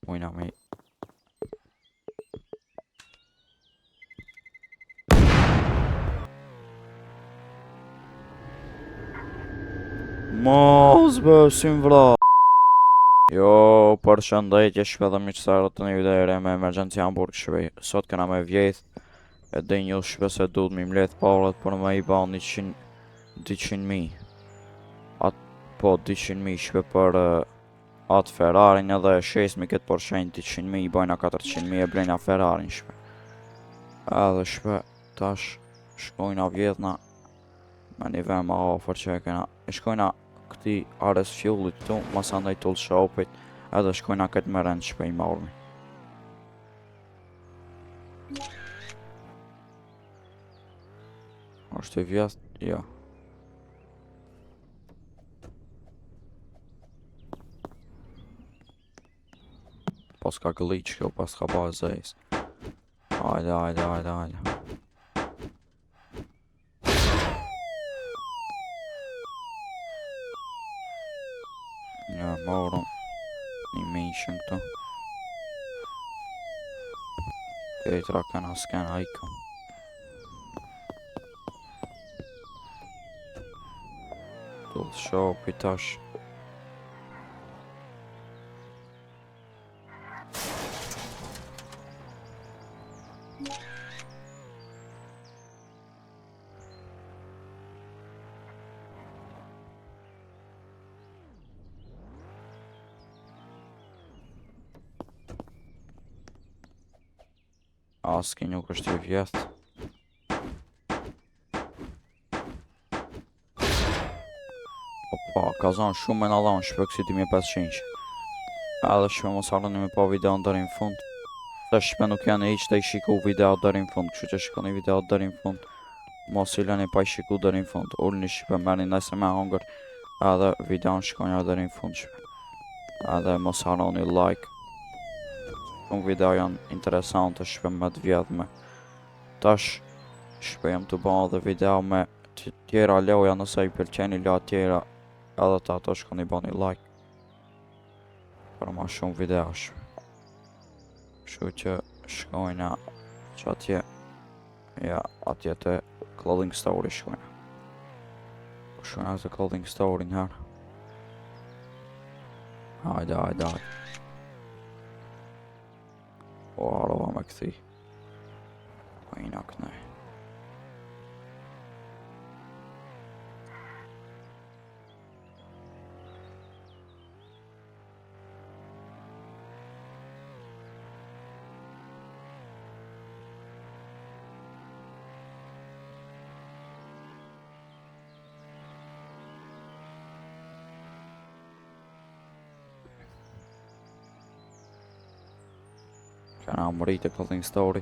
Ujna me... Mos besim vra. Jo, përshëndetje shpedhe miqësarë të një videre me emergjenci Hamburg shpej. Sot këna me vjeth e dhe një shpe se du të mi mleth paret për me i ba 200.000. Po 200.000 shpe për atë Ferrarin edhe shesmi këtë përshenjë 200.000 i bajna 400.000 e blejna Ferrarin shpe. Edhe shpe tash shkojna vjedhna me një vend ma afer që e kena. Shkojna këti ares fjullit tu, mas andaj tull shopit, edhe shkojna këtë më rend shpe i marmi. Është i vjetë? Jo. Pas ka glitch kjo, pas ka ba zejs. Hajde. Ja, morëm një mission këtu. Ketra këna s'ken hajko. Tull shopi tash. Aski nuk është i vjetë. Opa, ka zonë shumë me në dhanë shpe kësi 2500. Edhe shpe mos harroni me pa video në dërin fund. Se shpe nuk janë iq të i shiku video dërin fund. Kështu që shikoni video dërin fund. Mos i lëni pa i shiku dërin fund. Ullni shpe merni nëse me hongër. Edhe video në shkonja dërin fund shpe. Edhe mos harroni like. Shumë video janë interesante shpe me të vjedhme. Tash shpe jem të ba dhe video me tjera loja nëse i pëlqeni loja tjera. Edhe të ato shkoni bani like. Për ma shumë video shpe. Kështu që shkojna që atje. Ja, atje të clothing store shkojna. Shkojna të clothing store njërë. Hajde. O, arova me këthi. Po i nak nej. Kena mërit e clothing store.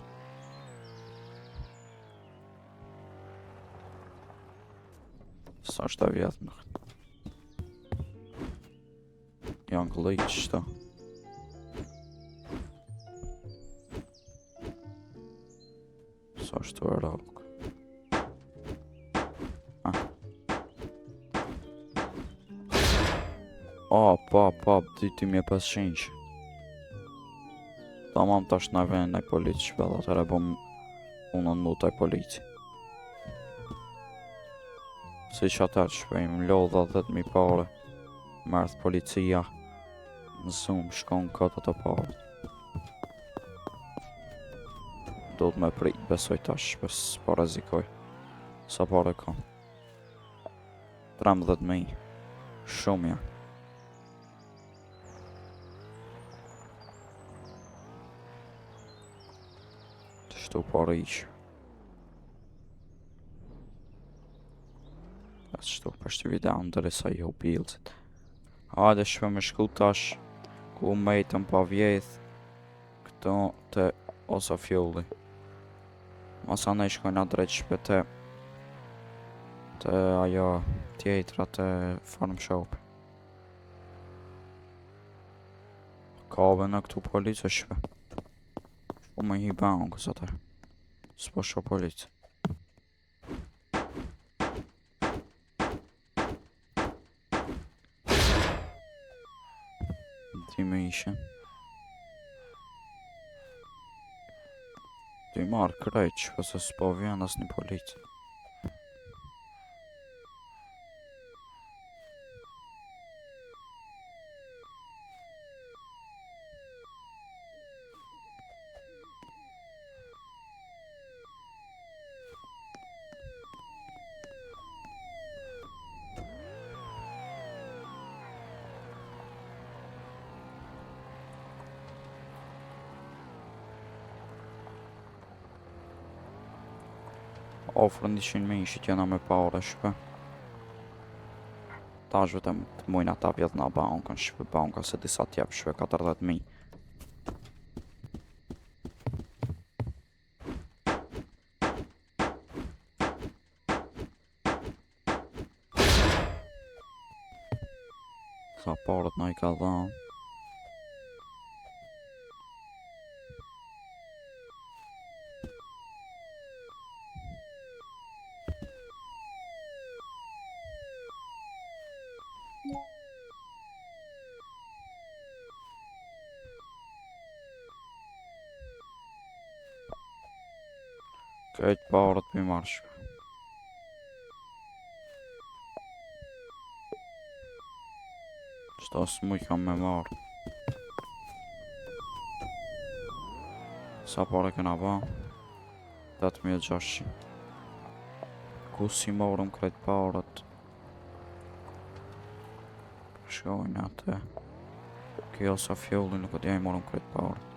Sa është e vjetë më janë glitch shto. Sa është të eralk. Pap, 2500. Tamam tash na vjen në polici shpedha të rebom unën mu taj polici. Si që atër shpejmë lodha 10.000 pare. Mërth policia. Në zoom shkon këtë të pare. Do të me prit besoj tash shpes pa rezikoj. Sa pare kam? 13.000. Shumë janë. Të pare iqë. Shtu pështu video në dërë sa jo bilëzit. Hajde shpe me shku tash ku mejtëm pa vjeth këto të osa fjulli. Masa ne shkojna drejt shpe të ajo tjetra të farm shop. Kave në këtu policë shpe. Po me hi banë kësë atër. S'po shko policë. Ti me ishen. Ti marrë krejt që pëse s'po vjen as një polic. Ofrën 100.000 që t'jena me pare shpe. Ta është vetëm të mujnë ata vjetë nga bankën shpe, banka se disa t'jep shpe 40.000. Sa parët na i ka dhanë. Krejt parët mi marrë shpe. Qëta s'muj kam me marrë. Sa pare këna ba? 8.600. Ku si morëm krejt parët? Shkojnë atë. Kjo sa fjolli nuk e t'ja i morëm krejt parët.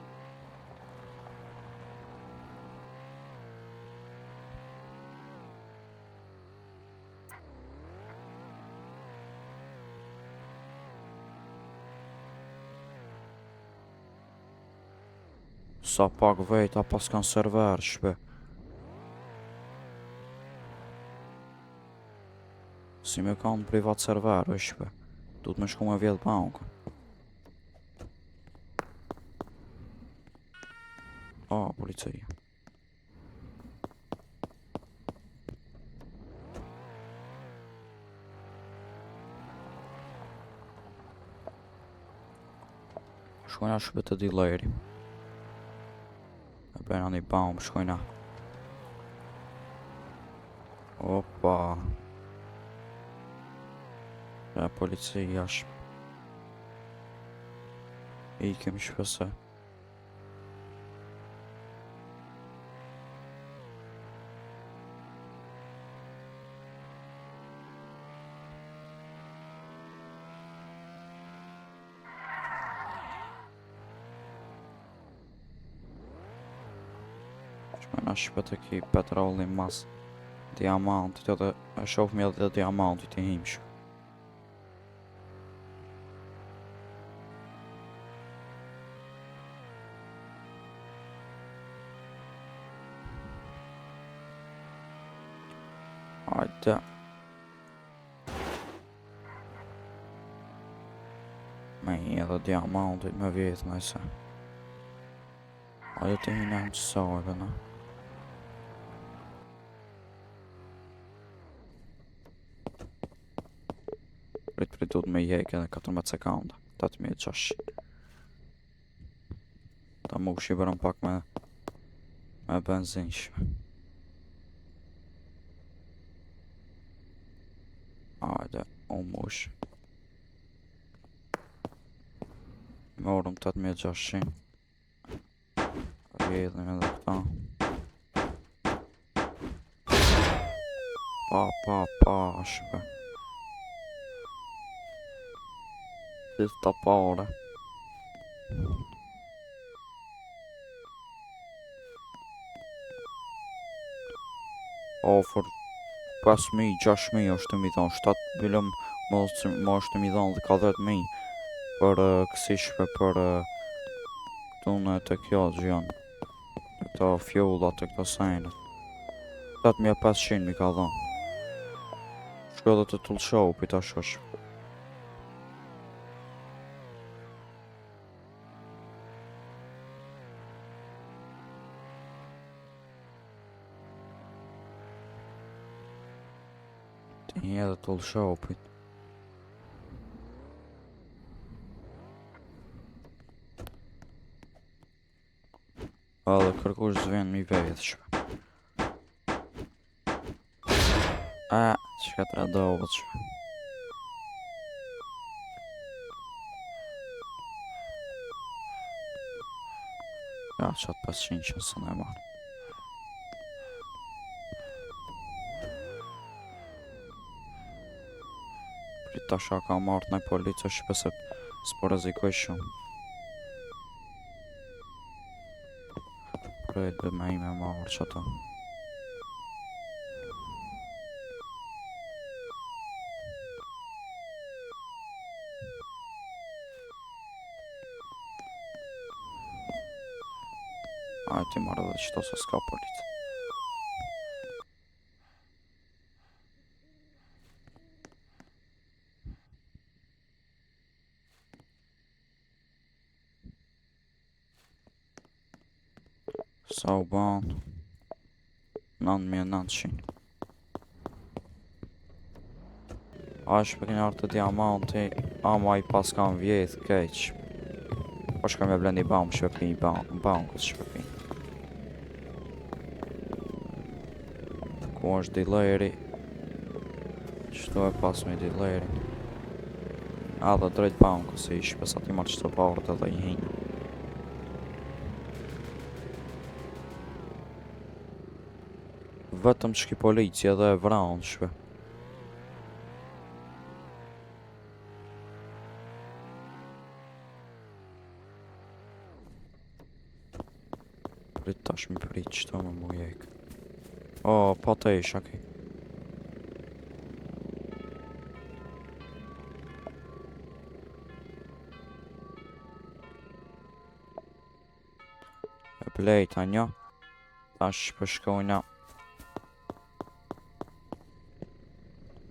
Sa pak vejta pas kanë server shpe. Si me kanë privat server shpe. Duhet me shku me vjetë bankën. Policia. Shkojna shpe të dileri. E bëjna një baum, shkojna. Opa. E policia shpe. Ikem shpese. Shkojna shpe të ki petrolin mas diamantit edhe e shofmi edhe diamantit i himshë. Hajde. Me i edhe diamantit me vjetë nëjse. Hajde të hina në qësojve në. Prit duhet me jek edhe 14 sekunda. 8.600. Ta mu shqipërën pak me benzin shme. Hajde, u mush. Morëm 8.600. Rjedhën edhe këta. Pa, shpe. Gjithë të pare. Ofër 5.000, 6.000 është të mi thonë, 7 bilëm më është të mi thonë dhe ka 10.000 për kësi shpe për këtu në të kjo gjënë, të këta fjollat të këta sejnët. 7.500 mi ka thonë. Shko dhe të tullshohu pita shosh. Një edhe tullshohu pita. Edhe kërkush zvjen mi vejet shpe. Qka të radovët shpe. Ja, qatë 500 që së në e marë. Prit tasha ka marrë në policë shpe se s'po rezikoj shumë. Prit dhe me i me marrë që ta. Ti marrë dhe qëto se s'ka policë. Sa u banë 9900. A shpe kënë artë të diamanti, ama i pas kam vjetë keq. Po shka me blendi bamë shpe i bankës shpe pi. Ku është dileri? Qëto e pas me dileri? A dhe drejt bankës i shpe sa ti marrë qëto parët edhe i hinë. Vetëm që ki polici edhe e vranë shpe. Prit tash mi prit qëto me mu jek. O, pa të isha ki. E plejta një. Tash përshkojna.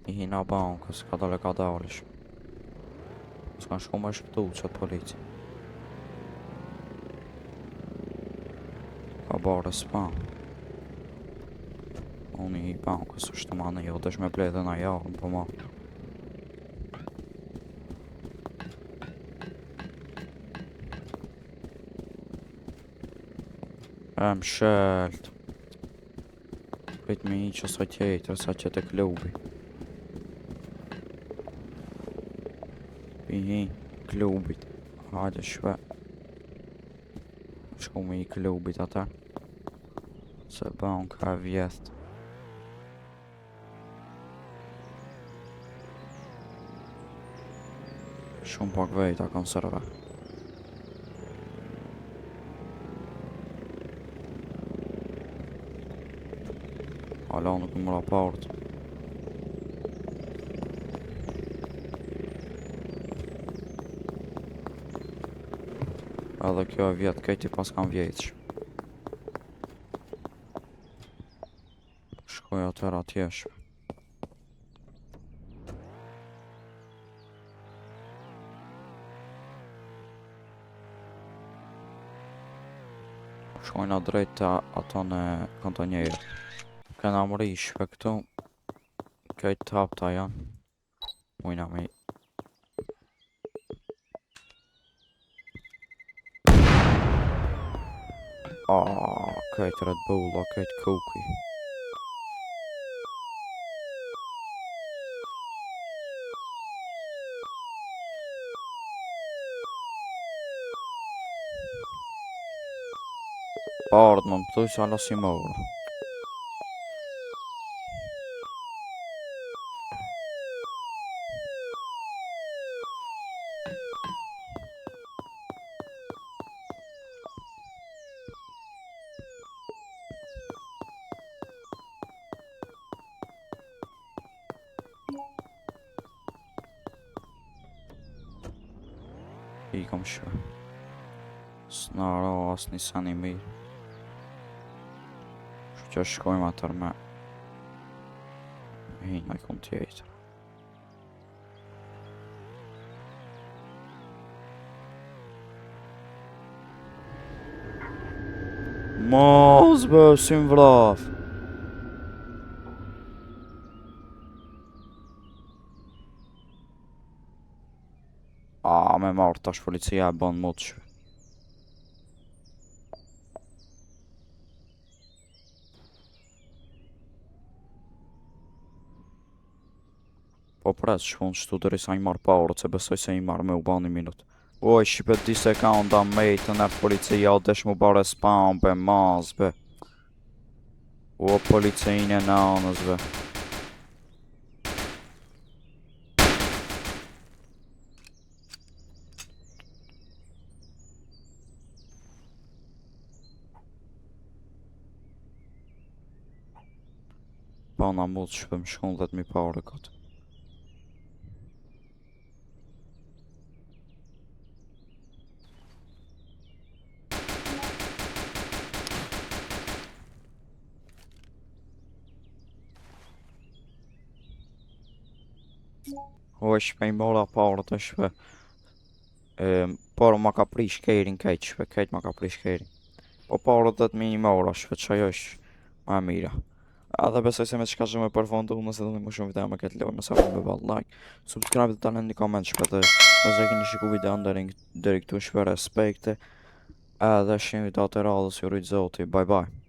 I hina bankës, ka dole ka dalish. S'kan shku me shpëtu qëtë polici. Ka bare s'pa. Unë i bankës është të manë jo, desh me plejtë dhe na jarën për ma. Më shëlt. Prit me i që sa tjetër, sa që të klubi. I klubit. Hajde shpe. Shku me i klubit ata. Se banka e vjetë. Shumë pak vejta konserve. Hala nuk më raport. Edhe kjo e vjetë, këti pas kam vjetësh. Shkoj atër atjesh. Shkojna drejt të ato në kontonjerë. Këna më rishpe këtu. Këjtë tapta janë. Mujna me këjtë Red Bull, këjtë Kuki. Ardë më pëtuj sa lasi mora. I kom shve. S'na ro as një sen i mirë. Që shkojmë atër me hinë e kun tjetër. Mos bë, si më vraf. Me marrë tash policia e bon mut shve. Po pres shkon shtu derisa i marr paurët, se besoj se i marr me u ba 1 minutë. Oj, shqipe 2 sekonda mejtë në policia, o desh mu bare spam be mazbe. O policijin e nanësve. Pa na mut shpe më shkon 10.000 paure këtë. O shpe i mora paurët e shpe. Por ma ka prish kerin kejt shpe, kejt ma ka prish kerin. Po paurët 10.000 i mora shpe, që ajo është ma e mira. Edhe besoj se me qka që me përfundu, nëse do një më shumë video me këtë lojë, mëse me ball like, subscribe dhe të në një koment shpe dhe nëse keni shiku video deri këtu shpe respekte, edhe shimë video të radhës, ju rujtë zoti, bye bye.